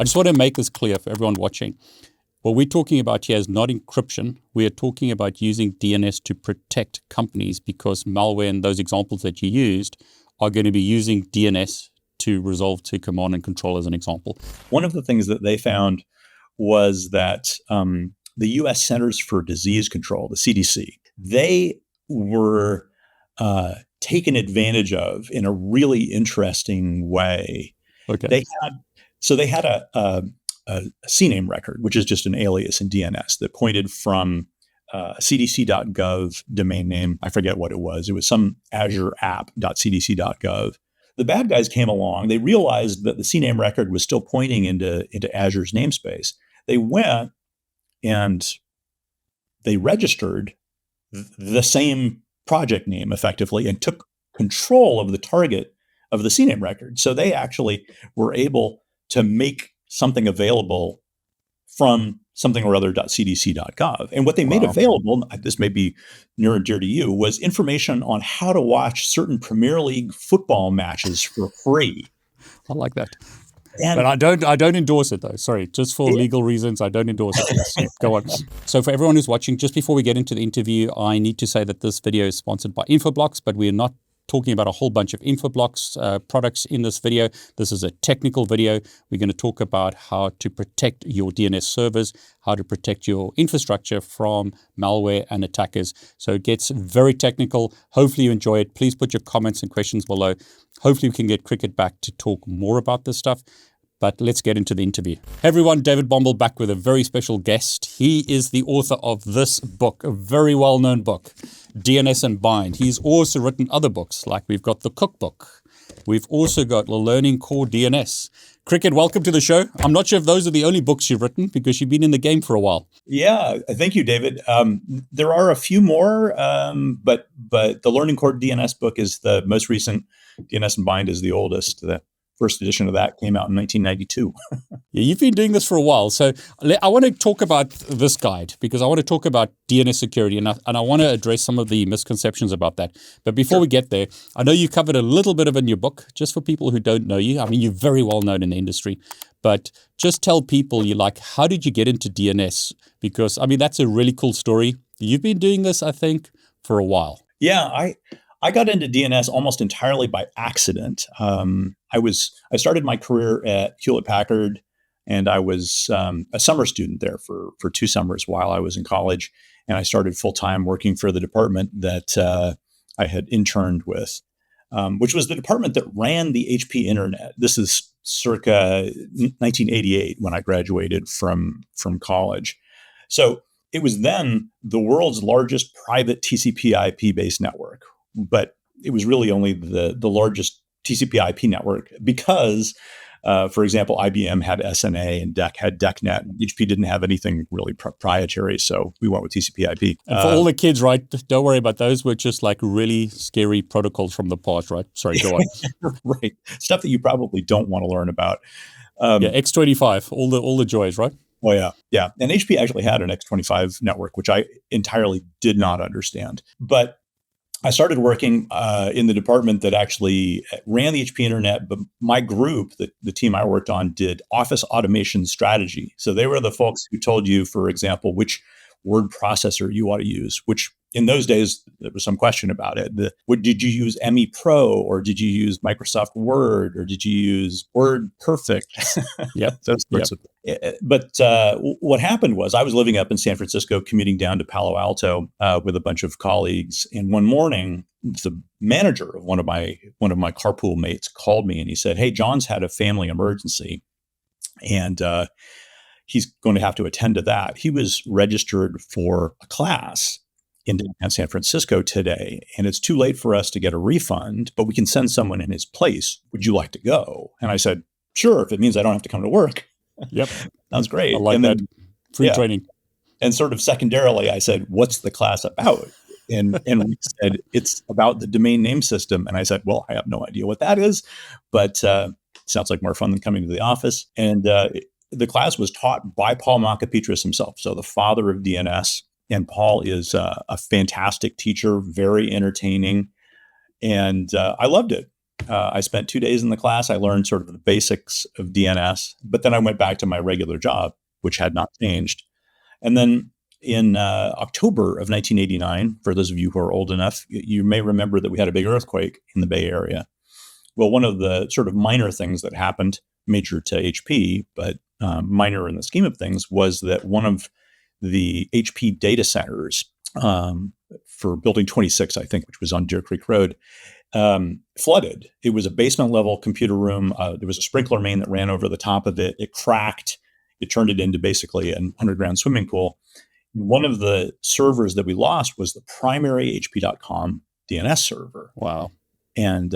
I just want to make this clear for everyone watching. What we're talking about here is not encryption. We are talking about using DNS to protect companies, because malware and those examples that you used are going to be using DNS to resolve to command and control, as an example. One of the things that they found was that the U.S. Centers for Disease Control, the CDC, they were taken advantage of in a really interesting way. Okay. They had a CNAME record, which is just an alias in DNS that pointed from cdc.gov domain name. I forget what it was. It was some Azure app.cdc.gov. The bad guys came along. They realized that the CNAME record was still pointing into Azure's namespace. They went and they registered the same project name effectively and took control of the target of the CNAME record. So they actually were able to make something available from something or other.cdc.gov. And what they made available, this may be near and dear to you, was information on how to watch certain Premier League football matches for free. I like that. But I don't endorse it, though. Sorry, just for legal reasons, I don't endorse it. So go on. So for everyone who's watching, just before we get into the interview, I need to say that this video is sponsored by Infoblox, but we're not talking about a whole bunch of Infoblox products in this video. This is a technical video. We're going to talk about how to protect your DNS servers, how to protect your infrastructure from malware and attackers. So it gets very technical. Hopefully you enjoy it. Please put your comments and questions below. Hopefully we can get Cricket back to talk more about this stuff. But let's get into the interview. Hey everyone, David Bombal back with a very special guest. He is the author of this book, a very well-known book, DNS and Bind. He's also written other books, like we've got the cookbook. We've also got the Learning Core DNS. Cricket, welcome to the show. I'm not sure if those are the only books you've written, because you've been in the game for a while. Yeah, thank you, David. There are a few more, but the Learning Core DNS book is the most recent. DNS and Bind is the oldest. The first edition of that came out in 1992. Yeah, you've been doing this for a while. So I want to talk about this guide, because I want to talk about DNS security, and I want to address some of the misconceptions about that. But before we get there, I know you covered a little bit of it in your book, just for people who don't know you. I mean, you're very well known in the industry, but just tell people, how did you get into DNS? Because, I mean, that's a really cool story. You've been doing this, I think, for a while. Yeah, I got into DNS almost entirely by accident. I started my career at Hewlett-Packard, and I was a summer student there for 2 summers while I was in college. And I started full-time working for the department that I had interned with, which was the department that ran the HP Internet. This is circa 1988 when I graduated from college. So it was then the world's largest private TCP/IP-based network. But it was really only the largest TCP/IP network because, for example, IBM had SNA and DEC had DECnet. HP didn't have anything really proprietary, so we went with TCP/IP. And for all the kids, right, don't worry about those. Were just like really scary protocols from the past, right? Sorry, go on. Right. Stuff that you probably don't want to learn about. X25, all the joys, right? Oh, yeah. Yeah. And HP actually had an X25 network, which I entirely did not understand. But I started working in the department that actually ran the HP Internet, but my group, the team I worked on, did office automation strategy. So they were the folks who told you, for example, which word processor you ought to use, which in those days, there was some question about it. Did you use ME Pro, or did you use Microsoft Word, or did you use Word Perfect? Yep. But what happened was I was living up in San Francisco, commuting down to Palo Alto with a bunch of colleagues. And one morning, the manager of one of my carpool mates called me and he said, "Hey, John's had a family emergency, and he's going to have to attend to that. He was registered for a class in downtown San Francisco today, and it's too late for us to get a refund, but we can send someone in his place. Would you like to go?" And I said, "Sure, if it means I don't have to come to work." Yep. Sounds great. I like that. Free training. And sort of secondarily, I said, "What's the class about?" And we said, "It's about the domain name system." And I said, "Well, I have no idea what that is, but sounds like more fun than coming to the office." And the class was taught by Paul Macapetras himself, so the father of DNS. And Paul is a fantastic teacher, very entertaining, and I loved it. I spent 2 days in the class. I learned sort of the basics of DNS, but then I went back to my regular job, which had not changed. And then in October of 1989, for those of you who are old enough, you may remember that we had a big earthquake in the Bay Area. Well, one of the sort of minor things that happened, major to HP, but minor in the scheme of things, was that one of the HP data centers for Building 26, I think, which was on Deer Creek Road, flooded. It was a basement level computer room. There was a sprinkler main that ran over the top of it. It cracked. It turned it into basically an underground swimming pool. One of the servers that we lost was the primary HP.com DNS server. Wow. And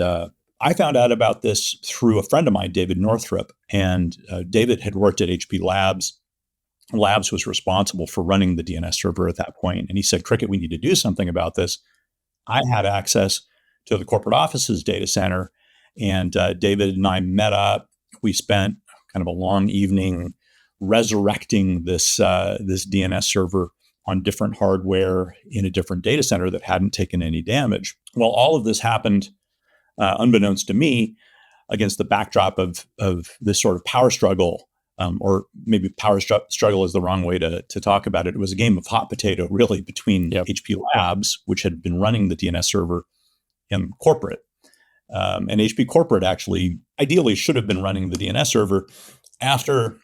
I found out about this through a friend of mine, David Northrup. And David had worked at HP Labs. Labs was responsible for running the DNS server at that point. And he said, Cricket, we need to do something about this. I had access to the corporate office's data center. And David and I met up. We spent kind of a long evening resurrecting this DNS server on different hardware in a different data center that hadn't taken any damage. Well, all of this happened unbeknownst to me against the backdrop of this sort of power struggle, or maybe power struggle is the wrong way to talk about it. It was a game of hot potato, really, between HP Labs, which had been running the DNS server, and corporate. And HP corporate actually ideally should have been running the DNS server. After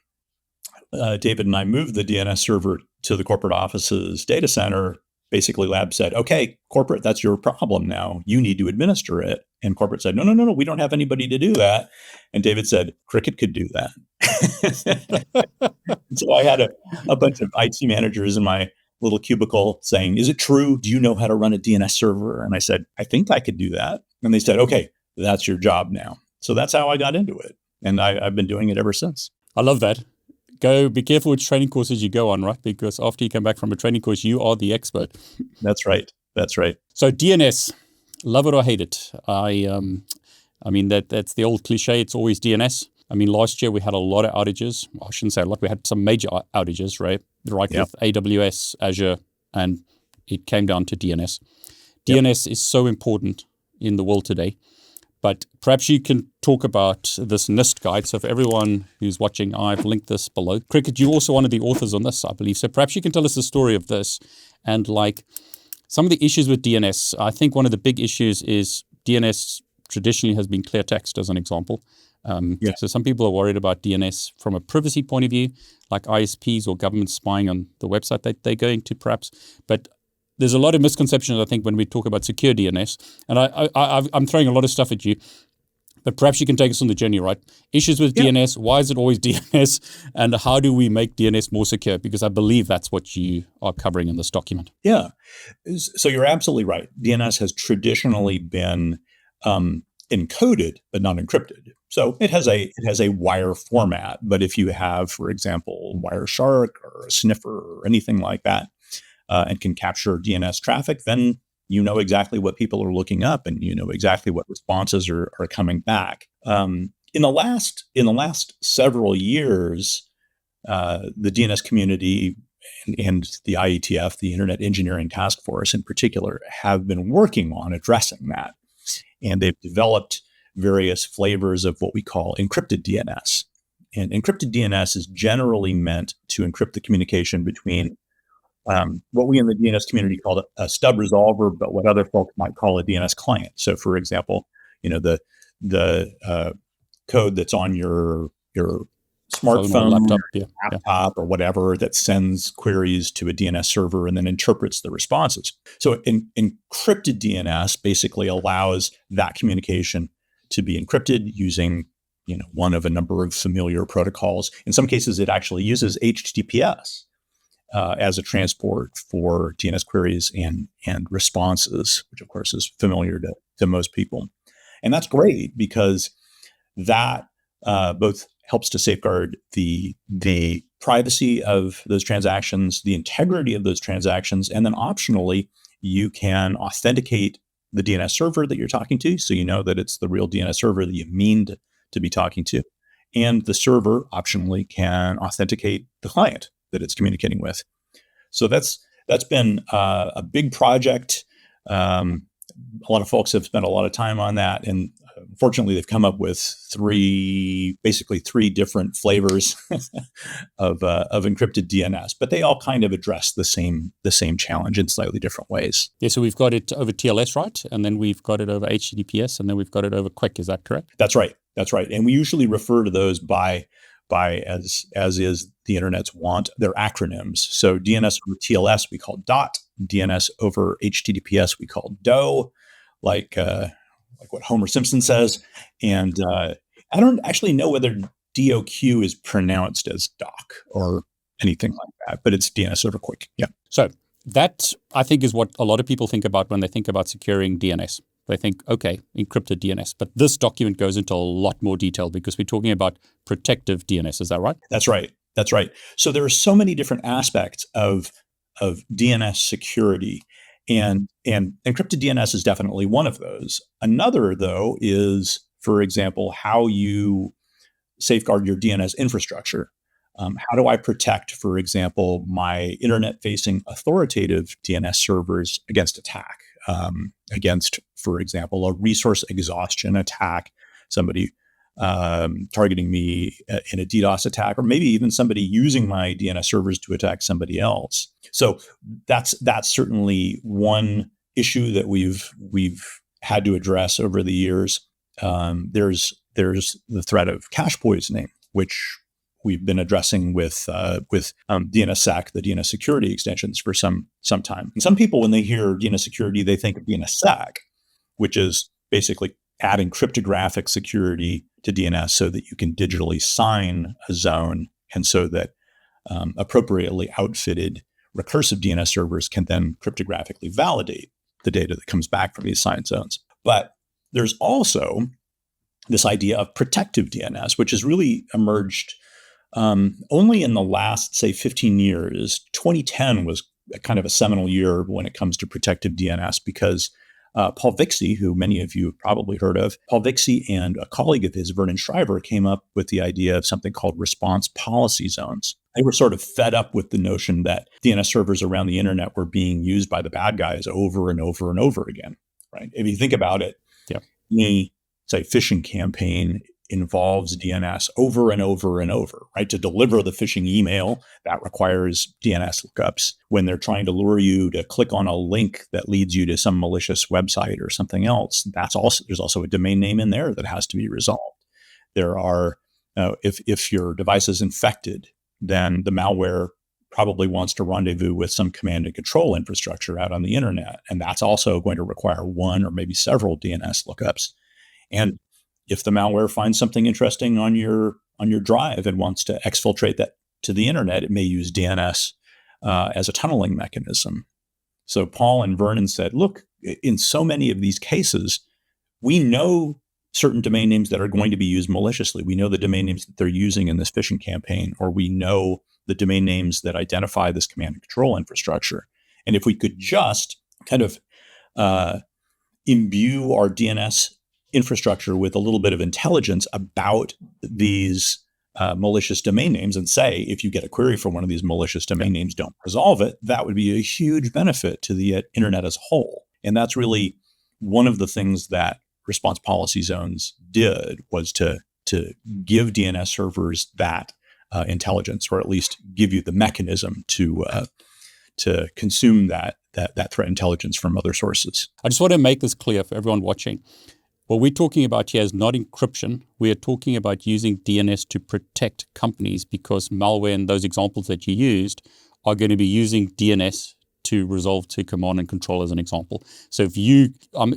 David and I moved the DNS server to the corporate office's data center, basically Lab said, okay, corporate, that's your problem now. You need to administer it. And corporate said, no, we don't have anybody to do that. And David said, Cricket could do that. So I had a bunch of IT managers in my little cubicle saying, is it true? Do you know how to run a DNS server? And I said, I think I could do that. And they said, okay, that's your job now. So that's how I got into it. And I've been doing it ever since. I love that. Be careful which training courses you go on, right? Because after you come back from a training course, you are the expert. That's right. So DNS, love it or hate it. I mean, that's the old cliche. It's always DNS. I mean, last year we had a lot of outages. I shouldn't say a lot. We had some major outages, right? With AWS, Azure, and it came down to DNS. DNS is so important in the world today. But perhaps you can talk about this NIST guide. So for everyone who's watching, I've linked this below. Cricket, you're also one of the authors on this, I believe. So perhaps you can tell us the story of this and like some of the issues with DNS. I think one of the big issues is DNS traditionally has been cleartext as an example. So some people are worried about DNS from a privacy point of view, like ISPs or government spying on the website that they're going to perhaps. But there's a lot of misconceptions, I think, when we talk about secure DNS. And I'm throwing a lot of stuff at you, but perhaps you can take us on the journey, right? Issues with DNS, why is it always DNS? And how do we make DNS more secure? Because I believe that's what you are covering in this document. Yeah. So you're absolutely right. DNS has traditionally been encoded, but not encrypted. So it has a wire format. But if you have, for example, Wireshark or a sniffer or anything like that, and can capture DNS traffic, then you know exactly what people are looking up and you know exactly what responses are coming back. In the last several years, the DNS community and the IETF, the Internet Engineering Task Force in particular, have been working on addressing that. And they've developed various flavors of what we call encrypted DNS. And encrypted DNS is generally meant to encrypt the communication between what we in the DNS community call a stub resolver, but what other folks might call a DNS client. So, for example, the code that's on your smartphone, laptop, or whatever that sends queries to a DNS server and then interprets the responses. So, encrypted DNS basically allows that communication to be encrypted using one of a number of familiar protocols. In some cases, it actually uses HTTPS. As a transport for DNS queries and responses, which of course is familiar to most people. And that's great because that both helps to safeguard the privacy of those transactions, the integrity of those transactions, and then optionally, you can authenticate the DNS server that you're talking to, so you know that it's the real DNS server that you mean to be talking to. And the server optionally can authenticate the client that it's communicating with. So that's been a big project. A lot of folks have spent a lot of time on that. And Fortunately, they've come up with basically three different flavors of encrypted DNS, but they all kind of address the same challenge in slightly different ways. Yeah, so we've got it over TLS, right? And then we've got it over HTTPS, and then we've got it over QUIC. Is that correct? That's right. And we usually refer to those by as is the internet's want, their acronyms. So DNS over TLS we call DOT, DNS over HTTPS we call DOE, like what Homer Simpson says. And I don't actually know whether DOQ is pronounced as DOC or anything like that, but it's DNS over QUIC. Yeah. So that, I think, is what a lot of people think about when they think about securing DNS. They think, okay, encrypted DNS. But this document goes into a lot more detail because we're talking about protective DNS. Is that right? That's right. So there are so many different aspects of DNS security. And encrypted DNS is definitely one of those. Another, though, is, for example, how you safeguard your DNS infrastructure. How do I protect, for example, my internet-facing authoritative DNS servers against attack? Against, for example, a resource exhaustion attack, somebody targeting me in a DDoS attack, or maybe even somebody using my DNS servers to attack somebody else. So that's certainly one issue that we've had to address over the years. There's the threat of cache poisoning, which we've been addressing with DNS Sec, the DNS security extensions, for some time. And some people, when they hear DNS security, they think of DNS Sec, which is basically adding cryptographic security to DNS so that you can digitally sign a zone, and so that appropriately outfitted recursive DNS servers can then cryptographically validate the data that comes back from these signed zones. But there's also this idea of protective DNS, which has really emerged only in the last, say, 15 years. 2010 was kind of a seminal year when it comes to protective DNS, because Paul Vixie, who many of you have probably heard of, Paul Vixie and a colleague of his, Vernon Shriver, came up with the idea of something called response policy zones. They were sort of fed up with the notion that DNS servers around the internet were being used by the bad guys over and over and over again, right? If you think about it, any, say, phishing campaign involves DNS over and over and over, right? To deliver the phishing email, that requires DNS lookups. When they're trying to lure you to click on a link that leads you to some malicious website or something else, there's also a domain name in there that has to be resolved. There are, if your device is infected, then the malware probably wants to rendezvous with some command and control infrastructure out on the internet, and that's also going to require one or maybe several DNS lookups. And if the malware finds something interesting on your drive and wants to exfiltrate that to the internet, it may use DNS as a tunneling mechanism. So Paul and Vernon said, look, in so many of these cases, we know certain domain names that are going to be used maliciously. We know the domain names that they're using in this phishing campaign, or we know the domain names that identify this command and control infrastructure. And if we could just kind of imbue our DNS infrastructure with a little bit of intelligence about these malicious domain names, and say, if you get a query from one of these malicious domain names, don't resolve it, that would be a huge benefit to the internet as a whole. And that's really one of the things that response policy zones did, was to give DNS servers that intelligence, or at least give you the mechanism to consume that threat intelligence from other sources. I just want to make this clear for everyone watching. What we're talking about here is not encryption. We are talking about using DNS to protect companies, because malware in those examples that you used are going to be using DNS to resolve to command and control, as an example. So if you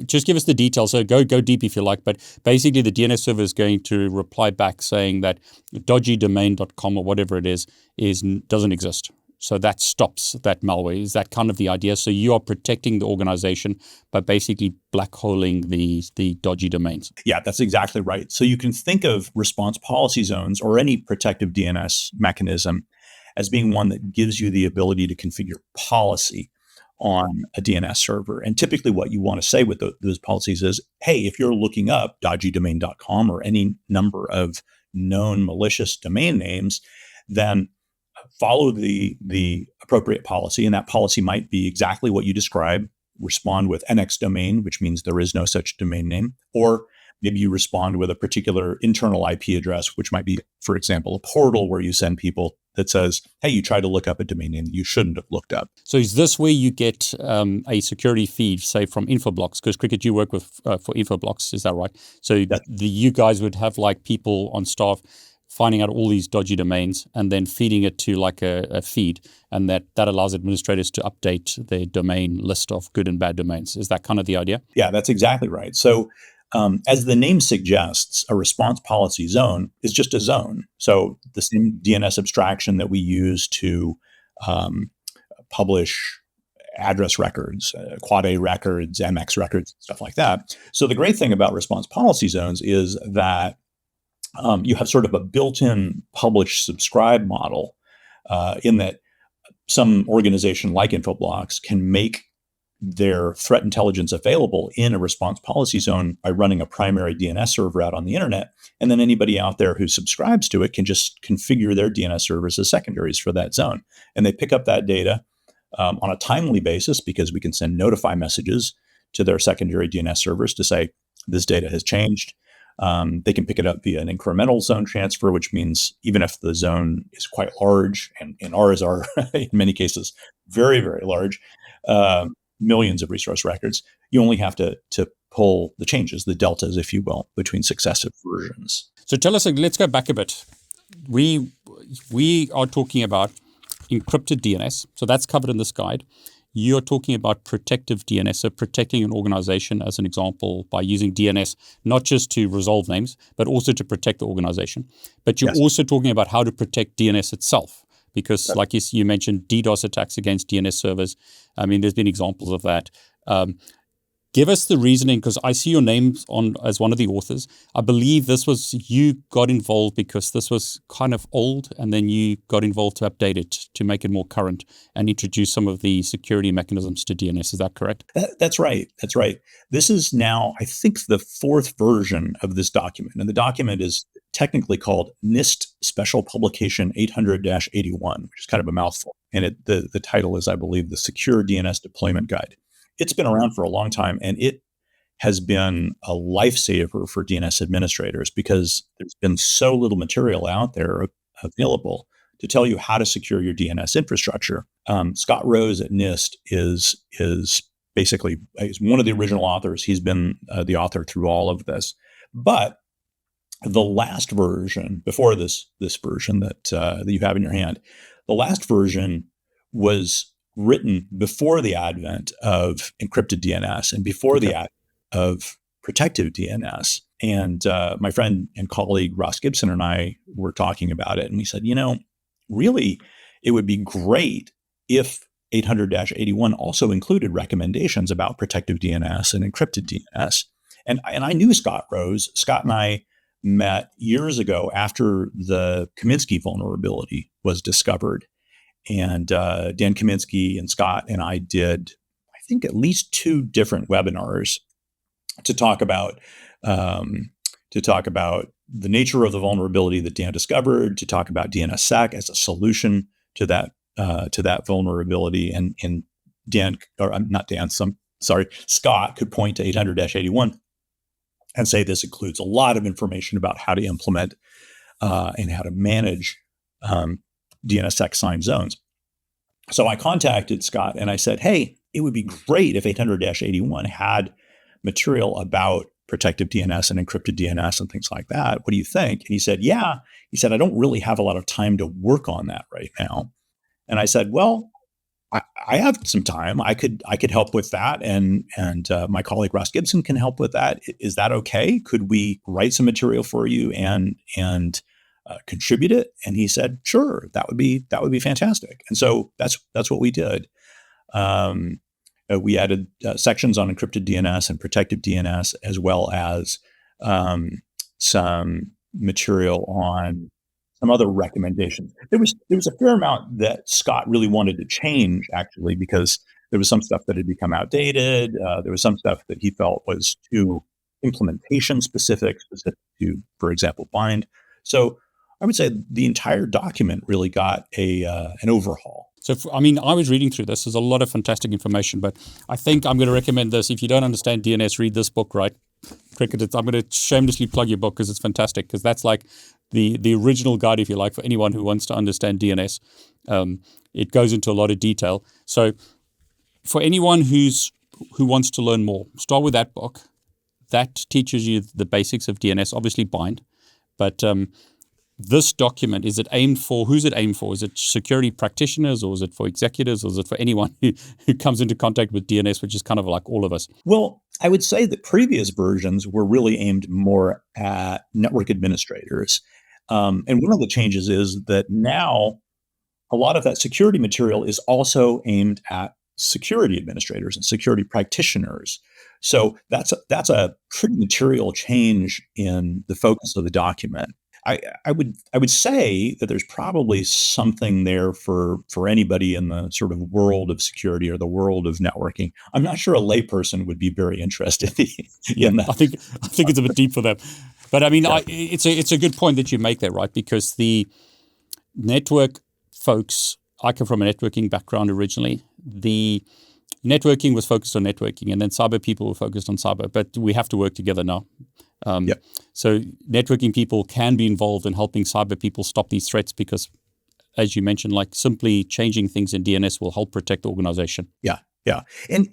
just give us the details, so go deep if you like, but basically the DNS server is going to reply back saying that dodgydomain.com or whatever it is doesn't exist. So that stops that malware. Is that kind of the idea? So you are protecting the organization by basically blackholing the dodgy domains. Yeah, that's exactly right. So you can think of response policy zones, or any protective DNS mechanism, as being one that gives you the ability to configure policy on a DNS server. And typically what you want to say with those policies is, hey, if you're looking up dodgydomain.com or any number of known malicious domain names, then follow the appropriate policy. And that policy might be exactly what you describe. Respond with NX domain, which means there is no such domain name, or Maybe you respond with a particular internal IP address, which might be, for example, a portal where you send people that says, hey, you tried to look up a domain name that you shouldn't have looked up. So is this where you get a security feed, say from Infoblox? Because Cricket, you work with for Infoblox, is that right? So you guys would have like people on staff finding out all these dodgy domains and then feeding it to like a feed, and that allows administrators to update their domain list of good and bad domains. Is that kind of the idea? Yeah, that's exactly right. So as the name suggests, a response policy zone is just a zone. So the same DNS abstraction that we use to publish address records, Quad A records, MX records, stuff like that. So the great thing about response policy zones is that you have sort of a built-in publish-subscribe model in that some organization like Infoblox can make their threat intelligence available in a response policy zone by running a primary DNS server out on the internet. And then anybody out there who subscribes to it can just configure their DNS servers as secondaries for that zone. And they pick up that data on a timely basis because we can send notify messages to their secondary DNS servers to say, this data has changed. They can pick it up via an incremental zone transfer, which means even if the zone is quite large, and ours are in many cases very, very large, millions of resource records, you only have to pull the changes, the deltas, if you will, between successive versions. So tell us, let's go back a bit. We are talking about encrypted DNS. So that's covered in this guide. You're talking about protective DNS, so protecting an organization, as an example, by using DNS, not just to resolve names, but also to protect the organization. But you're also talking about how to protect DNS itself, because like you mentioned, DDoS attacks against DNS servers. I mean, there's been examples of that. Give us the reasoning, because I see your name as one of the authors. I believe you got involved because this was kind of old, and then you got involved to update it, to make it more current and introduce some of the security mechanisms to DNS. Is that correct? That's right. That's right. This is now, I think, the fourth version of this document. And the document is technically called NIST Special Publication 800-81, which is kind of a mouthful. And the title is, I believe, the Secure DNS Deployment Guide. It's been around for a long time, and it has been a lifesaver for DNS administrators because there's been so little material out there available to tell you how to secure your DNS infrastructure. Scott Rose at NIST is basically he's one of the original authors. He's been the author through all of this. But the last version, before this version that you have in your hand, the last version was written before the advent of encrypted DNS and before the advent of protective DNS. And my friend and colleague Ross Gibson and I were talking about it, and we said, really, it would be great if 800-81 also included recommendations about protective DNS and encrypted DNS. And I knew Scott Rose. Scott and I met years ago after the Kaminsky vulnerability was discovered. And Dan Kaminsky and Scott and I did, I think, at least 2 different webinars to talk about the nature of the vulnerability that Dan discovered, to talk about DNS Sec as a solution to that vulnerability. And Scott could point to 800-81 and say this includes a lot of information about how to implement and how to manage DNSSEC signed zones. So I contacted Scott and I said, hey, it would be great if 800-81 had material about protective DNS and encrypted DNS and things like that. What do you think? And he said, yeah. He said, I don't really have a lot of time to work on that right now. And I said, well, I have some time. I could help with that. And my colleague Ross Gibson can help with that. Is that okay? Could we write some material for you and contribute it? And he said, sure, that would be fantastic. And so that's what we did. We added sections on encrypted DNS and protective DNS, as well as some material on some other recommendations. There was a fair amount that Scott really wanted to change, actually, because there was some stuff that had become outdated. There was some stuff that he felt was too implementation specific to, for example, Bind. So I would say the entire document really got an overhaul. So, I was reading through this. There's a lot of fantastic information, but I think I'm going to recommend this. If you don't understand DNS, read this book, right? Cricket, I'm going to shamelessly plug your book because it's fantastic, because that's like the original guide, if you like, for anyone who wants to understand DNS. It goes into a lot of detail. So for anyone who wants to learn more, start with that book. That teaches you the basics of DNS, obviously bind. But this document, who's it aimed for? Is it security practitioners, or is it for executives, or is it for anyone who comes into contact with DNS, which is kind of like all of us? Well, I would say that previous versions were really aimed more at network administrators. And one of the changes is that now a lot of that security material is also aimed at security administrators and security practitioners. So that's a pretty material change in the focus of the document. I would say that there's probably something there for anybody in the sort of world of security or the world of networking. I'm not sure a layperson would be very interested in that. I think it's a bit deep for them. But I mean, yeah. It's a good point that you make there, right? Because the network folks, I come from a networking background originally. The networking was focused on networking, and then cyber people were focused on cyber. But we have to work together now. So networking people can be involved in helping cyber people stop these threats, because, as you mentioned, like simply changing things in DNS will help protect the organization. Yeah. And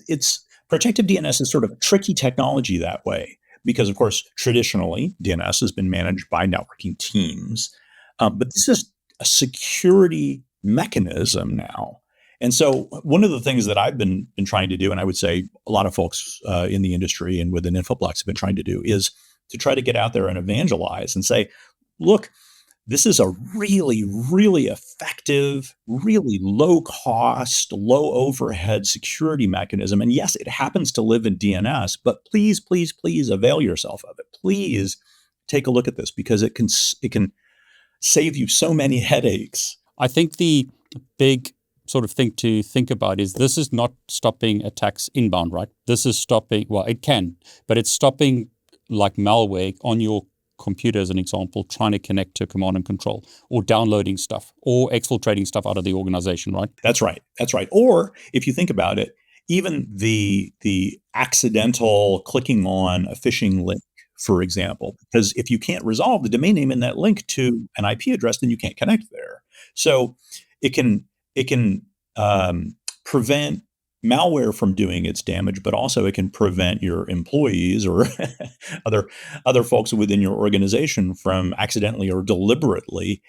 it's protective DNS is sort of a tricky technology that way, because, of course, traditionally DNS has been managed by networking teams, but this is a security mechanism now. And so one of the things that I've been trying to do, and I would say a lot of folks in the industry and within Infoblox have been trying to do, is to try to get out there and evangelize and say, look, this is a really, really effective, really low cost, low overhead security mechanism. And yes, it happens to live in DNS, but please, please, please avail yourself of it. Please take a look at this, because it can save you so many headaches. I think the big sort of thing to think about is this is not stopping attacks inbound, right? This is stopping, well, it can, but it's stopping like malware on your computer, as an example, trying to connect to command and control, or downloading stuff, or exfiltrating stuff out of the organization, right? That's right. Or if you think about it, even the accidental clicking on a phishing link, for example, because if you can't resolve the domain name in that link to an IP address, then you can't connect there. So it can prevent malware from doing its damage, but also it can prevent your employees or other folks within your organization from accidentally or deliberately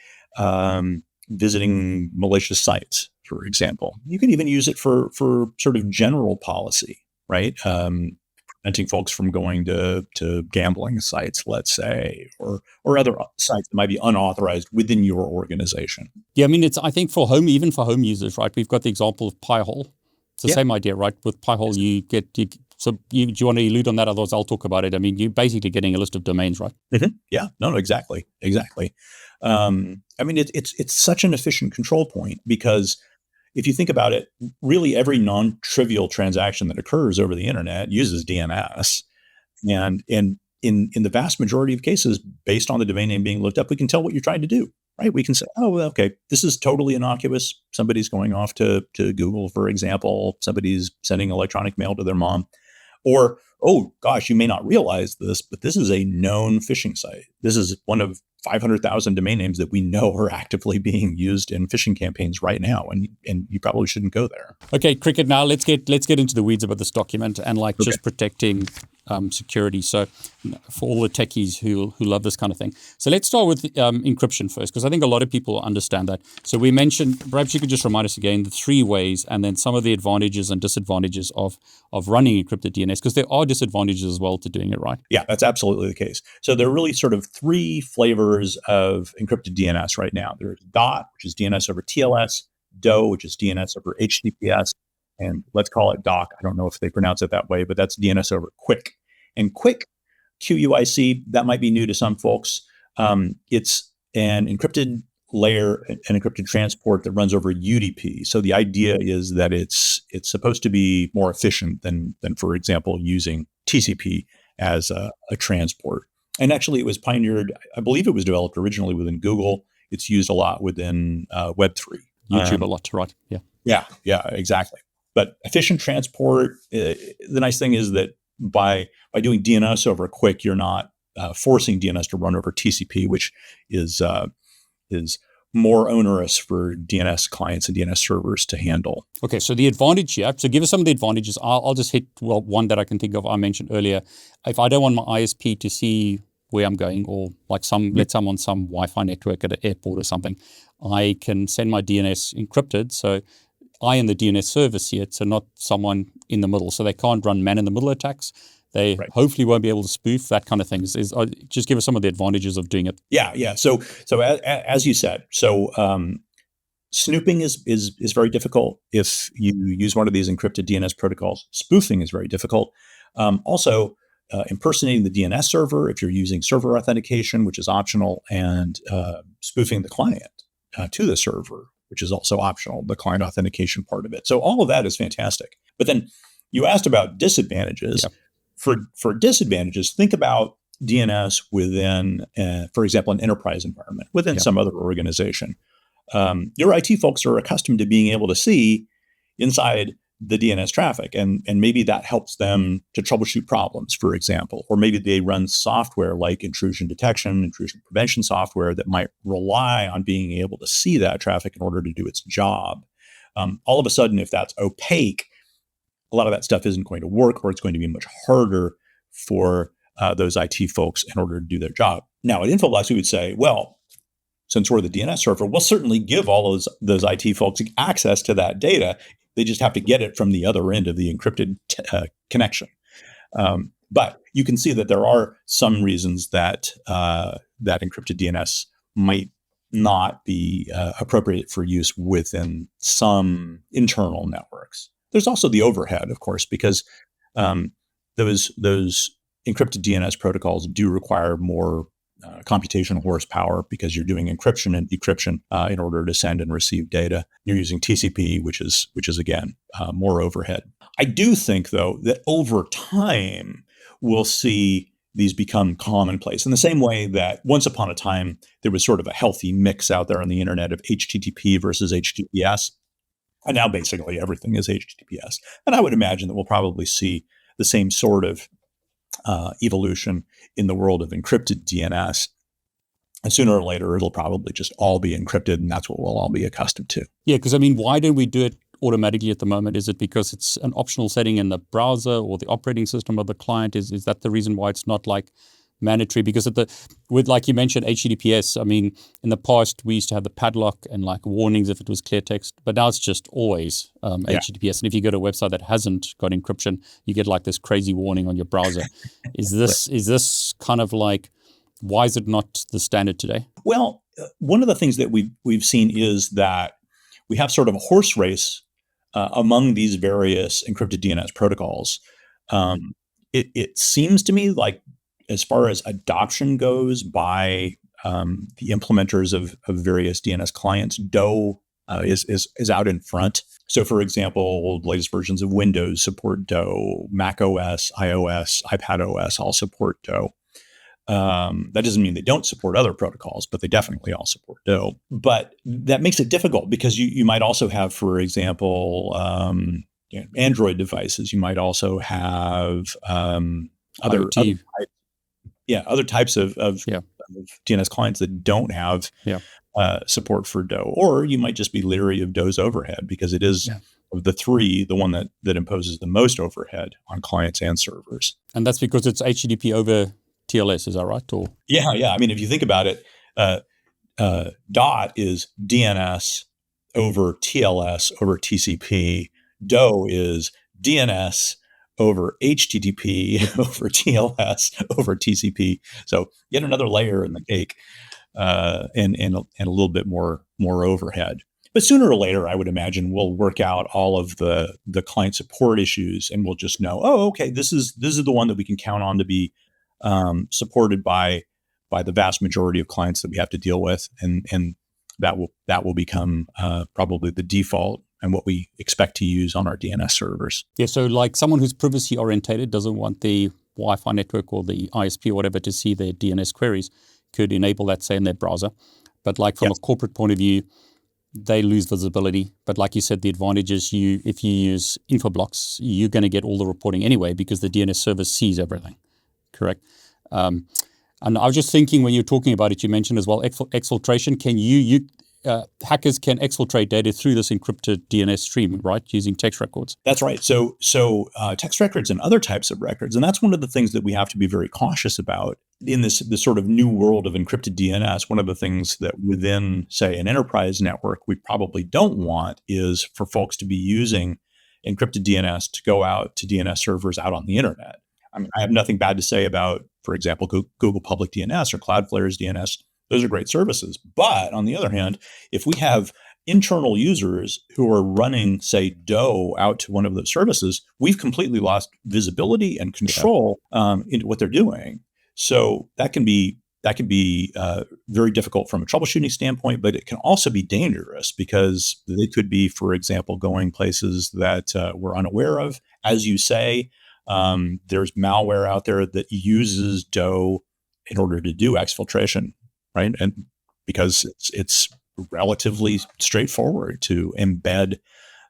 visiting malicious sites, for example. You can even use it for sort of general policy, right? Preventing folks from going to gambling sites, let's say, or other sites that might be unauthorized within your organization. Yeah, I mean, I think even for home users, right? We've got the example of Pi-hole. It's the same idea, right? With Pi-hole, do you want to allude on that? Otherwise, I'll talk about it. I mean, you're basically getting a list of domains, right? Mm-hmm. Yeah, no, exactly. I mean, it's such an efficient control point, because if you think about it, really every non-trivial transaction that occurs over the internet uses DNS. And in the vast majority of cases, based on the domain name being looked up, we can tell what you're trying to do, right? We can say, oh, well, okay, this is totally innocuous. Somebody's going off to Google, for example. Somebody's sending electronic mail to their mom. Or, oh, gosh, you may not realize this, but this is a known phishing site. This is one of 500,000 domain names that we know are actively being used in phishing campaigns right now, and you probably shouldn't go there. Okay, Cricket. Now let's get into the weeds about this document and just protecting security. So for all the techies who love this kind of thing. So let's start with encryption first, because I think a lot of people understand that. So we mentioned, perhaps you could just remind us again, the 3 ways, and then some of the advantages and disadvantages of running encrypted DNS, because there are disadvantages as well to doing it right. Yeah, that's absolutely the case. So there are really sort of 3 flavors of encrypted DNS right now. There's DOT, which is DNS over TLS, DOE, which is DNS over HTTPS, and let's call it DOC. I don't know if they pronounce it that way, but that's DNS over QUIC. And QUIC, QUIC, that might be new to some folks. It's an encrypted layer, an encrypted transport that runs over UDP. So the idea is that it's supposed to be more efficient than for example, using TCP as a transport. And actually, it was pioneered, I believe it was developed originally within Google. It's used a lot within Web3. YouTube a lot, right? Yeah, exactly. But efficient transport, the nice thing is that by doing DNS over QUIC, you're not forcing DNS to run over TCP, which is more onerous for DNS clients and DNS servers to handle. Okay, so the advantage here, so give us some of the advantages. I'll just hit, one that I can think of, I mentioned earlier. If I don't want my ISP to see where I'm going, or like let's say I'm on some Wi-Fi network at an airport or something, I can send my DNS encrypted. So I am the DNS server see it, so not someone in the middle. So they can't run man-in-the-middle attacks. They hopefully won't be able to spoof, that kind of thing. Just give us some of the advantages of doing it. Yeah. So as you said, snooping is very difficult if you use one of these encrypted DNS protocols. Spoofing is very difficult. Also, impersonating the DNS server if you're using server authentication, which is optional, and spoofing the client to the server, which is also optional, the client authentication part of it. So all of that is fantastic. But then you asked about disadvantages. Yep. For disadvantages, think about DNS within, for example, an enterprise environment, within some other organization. Your IT folks are accustomed to being able to see inside the DNS traffic, and maybe that helps them to troubleshoot problems, for example. Or maybe they run software like intrusion detection, intrusion prevention software that might rely on being able to see that traffic in order to do its job. All of a sudden, if that's opaque, a lot of that stuff isn't going to work, or it's going to be much harder for those IT folks in order to do their job. Now, at Infoblox, we would say, well, since we're the DNS server, we'll certainly give all those IT folks access to that data. They just have to get it from the other end of the encrypted connection. But you can see that there are some reasons that that encrypted DNS might not be appropriate for use within some internal networks. There's also the overhead, of course, because those encrypted DNS protocols do require more computational horsepower because you're doing encryption and decryption in order to send and receive data. You're using TCP, which is again more overhead. I do think, though, that over time we'll see these become commonplace in the same way that once upon a time there was sort of a healthy mix out there on the internet of HTTP versus HTTPS. And now basically everything is HTTPS. And I would imagine that we'll probably see the same sort of evolution in the world of encrypted DNS. And sooner or later, it'll probably just all be encrypted, and that's what we'll all be accustomed to. Yeah, because I mean, why don't we do it automatically at the moment? Is it because it's an optional setting in the browser or the operating system of the client? Is that the reason why it's not like mandatory? Because with like you mentioned HTTPS, I mean, in the past we used to have the padlock and like warnings if it was clear text, but now it's just always HTTPS. And if you go to a website that hasn't got encryption, you get like this crazy warning on your browser. Is this kind of like, why is it not the standard today? Well, one of the things that we've seen is that we have sort of a horse race among these various encrypted DNS protocols. It seems to me like, as far as adoption goes by the implementers of various DNS clients, DOE is out in front. So, for example, the latest versions of Windows support DOE, Mac OS, iOS, iPad OS all support DOE. That doesn't mean they don't support other protocols, but they definitely all support DOE. But that makes it difficult because you might also have, for example, Android devices. You might also have other types of DNS clients that don't have support for DOE. Or you might just be leery of DOE's overhead because it is, of the three, the one that imposes the most overhead on clients and servers. And that's because it's HTTP over TLS, is that right? Or yeah. I mean, if you think about it, DOT is DNS over TLS over TCP. DOE is DNS over HTTP over TLS over TCP. So yet another layer in the cake, and a little bit more overhead. But sooner or later, I would imagine we'll work out all of the client support issues, and we'll just know, oh, okay, this is the one that we can count on to be supported by the vast majority of clients that we have to deal with, and that will become probably the default and what we expect to use on our DNS servers. Yeah, so like someone who's privacy orientated, doesn't want the Wi-Fi network or the ISP or whatever to see their DNS queries, could enable that, say, in their browser. But like from a corporate point of view, they lose visibility. But like you said, the advantage is if you use info blocks, you're going to get all the reporting anyway because the DNS server sees everything. Correct. And I was just thinking when you're talking about it, you mentioned as well exfiltration. Can hackers can exfiltrate data through this encrypted DNS stream, right, using text records? That's right. So text records and other types of records, and that's one of the things that we have to be very cautious about in this sort of new world of encrypted DNS. One of the things that within, say, an enterprise network we probably don't want is for folks to be using encrypted DNS to go out to DNS servers out on the internet. I mean, I have nothing bad to say about, for example, Google Public DNS or Cloudflare's DNS. Those are great services. But on the other hand, if we have internal users who are running, say, DOE out to one of those services, we've completely lost visibility and control into what they're doing. So that can be very difficult from a troubleshooting standpoint, but it can also be dangerous because they could be, for example, going places that we're unaware of. As you say, there's malware out there that uses DOE in order to do exfiltration, right? And because it's relatively straightforward to embed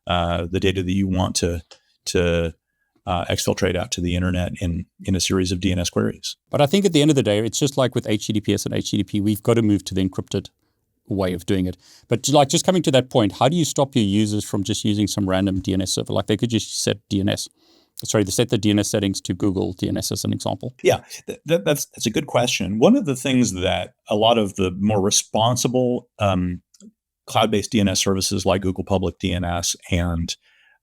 the data that you want to exfiltrate out to the internet in a series of DNS queries. But I think at the end of the day, it's just like with HTTPS and HTTP, we've got to move to the encrypted way of doing it. But like just coming to that point, how do you stop your users from just using some random DNS server? Like they could just set the DNS settings to Google DNS as an example. Yeah, that's a good question. One of the things that a lot of the more responsible cloud-based DNS services like Google Public DNS and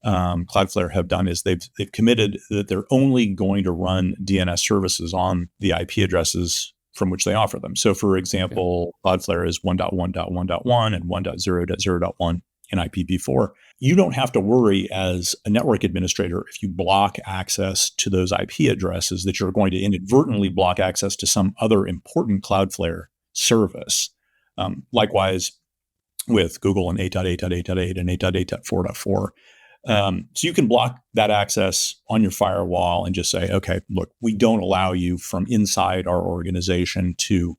Cloudflare have done is they've committed that they're only going to run DNS services on the IP addresses from which they offer them. So, for example, Cloudflare is 1.1.1.1 and 1.0.0.1 in IPv4. You don't have to worry as a network administrator if you block access to those IP addresses that you're going to inadvertently block access to some other important Cloudflare service. Likewise, with Google and 8.8.8.8 and 8.8.4.4. So you can block that access on your firewall and just say, okay, look, we don't allow you from inside our organization to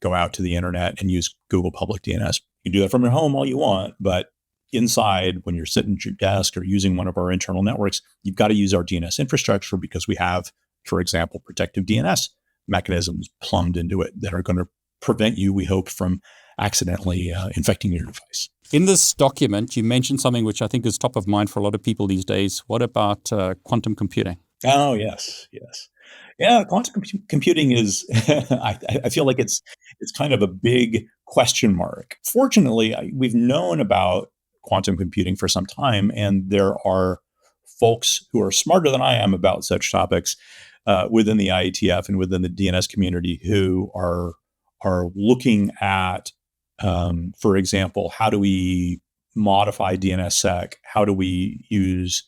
go out to the internet and use Google Public DNS. You can do that from your home all you want, but inside, when you're sitting at your desk or using one of our internal networks, you've got to use our DNS infrastructure because we have, for example, protective DNS mechanisms plumbed into it that are going to prevent you, we hope, from accidentally infecting your device. In this document, you mentioned something which I think is top of mind for a lot of people these days. What about quantum computing? Oh, yes. Yeah, quantum computing is, I feel like it's kind of a big question mark. Fortunately, we've known about quantum computing for some time, and there are folks who are smarter than I am about such topics within the IETF and within the DNS community who are looking at, for example, how do we modify DNS Sec? How do we use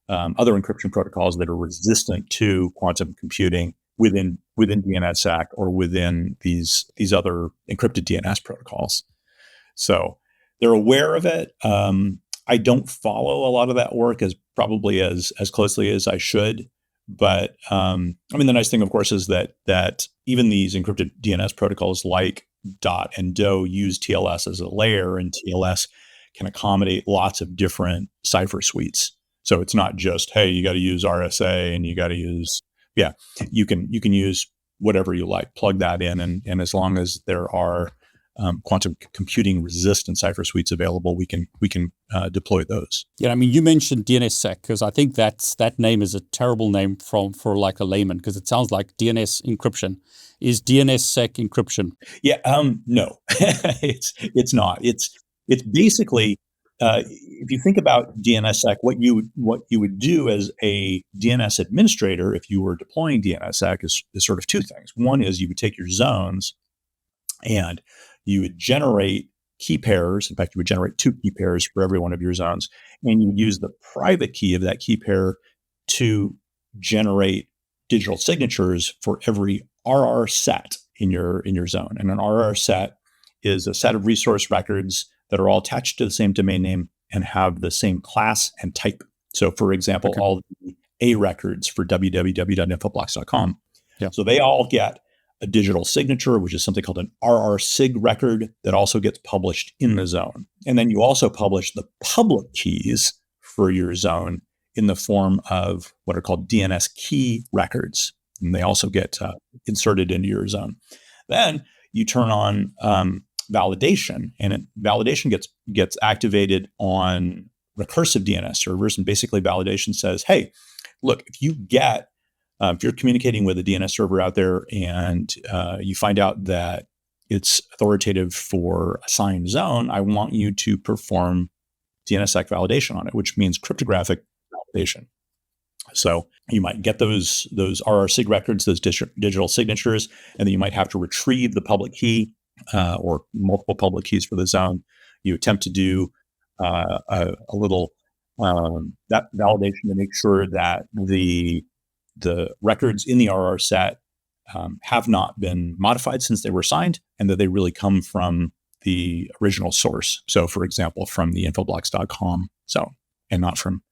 other encryption protocols that are resistant to quantum computing within DNS Sec or within these other encrypted DNS protocols? So they're aware of it. I don't follow a lot of that work as closely as I should. But the nice thing, of course, is that even these encrypted DNS protocols like DOT and DOE use TLS as a layer, and TLS can accommodate lots of different cipher suites. So it's not just, hey, you got to use RSA and you got to use, you can use whatever you like, plug that in, and as long as there are quantum computing resistant cipher suites available, we can deploy those. Yeah, you mentioned DNS Sec because I think that name is a terrible name for like a layman because it sounds like DNS encryption. Is DNS Sec encryption? Yeah, no, it's not. It's basically if you think about DNS Sec, what you would do as a DNS administrator if you were deploying DNS Sec is sort of two things. One is you would take your zones and you would generate key pairs. In fact, you would generate 2 key pairs for every one of your zones. And you would use the private key of that key pair to generate digital signatures for every RR set in your zone. And an RR set is a set of resource records that are all attached to the same domain name and have the same class and type. So, for example, all the A records for www.infoblocks.com. Yeah. So they all get a digital signature, which is something called an RR-SIG record that also gets published in the zone. And then you also publish the public keys for your zone in the form of what are called DNS key records. And they also get inserted into your zone. Then you turn on validation, and validation gets activated on recursive DNS servers. And basically validation says, hey, look, if you're communicating with a DNS server out there and you find out that it's authoritative for assigned zone, I want you to perform DNSSEC validation on it, which means cryptographic validation. So you might get those RR-SIG records, those digital signatures, and then you might have to retrieve the public key or multiple public keys for the zone. You attempt to do a little that validation to make sure that the records in the RR set have not been modified since they were signed, and that they really come from the original source. So, for example, from the infoblox.com zone, and not from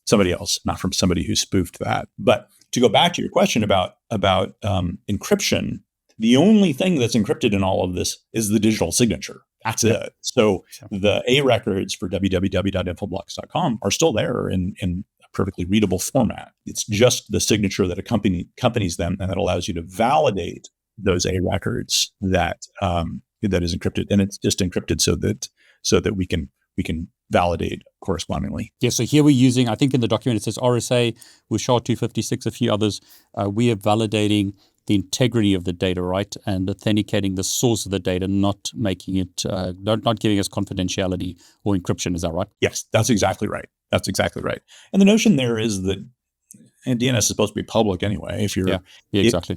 somebody else, not from somebody who spoofed that. But to go back to your question about encryption, the only thing that's encrypted in all of this is the digital signature. That's it. So the A records for www.infoblox.com are still there in a perfectly readable format. It's just the signature that accompanies them, and that allows you to validate those A records that is encrypted, and it's just encrypted so that we can validate correspondingly. Yeah, so here we're using, I think in the document it says RSA with SHA-256, a few others. We are validating the integrity of the data, right, and authenticating the source of the data, not making it, not giving us confidentiality or encryption. Is that right? Yes, that's exactly right. That's exactly right. And the notion there is that, and DNS is supposed to be public anyway. If you're, exactly.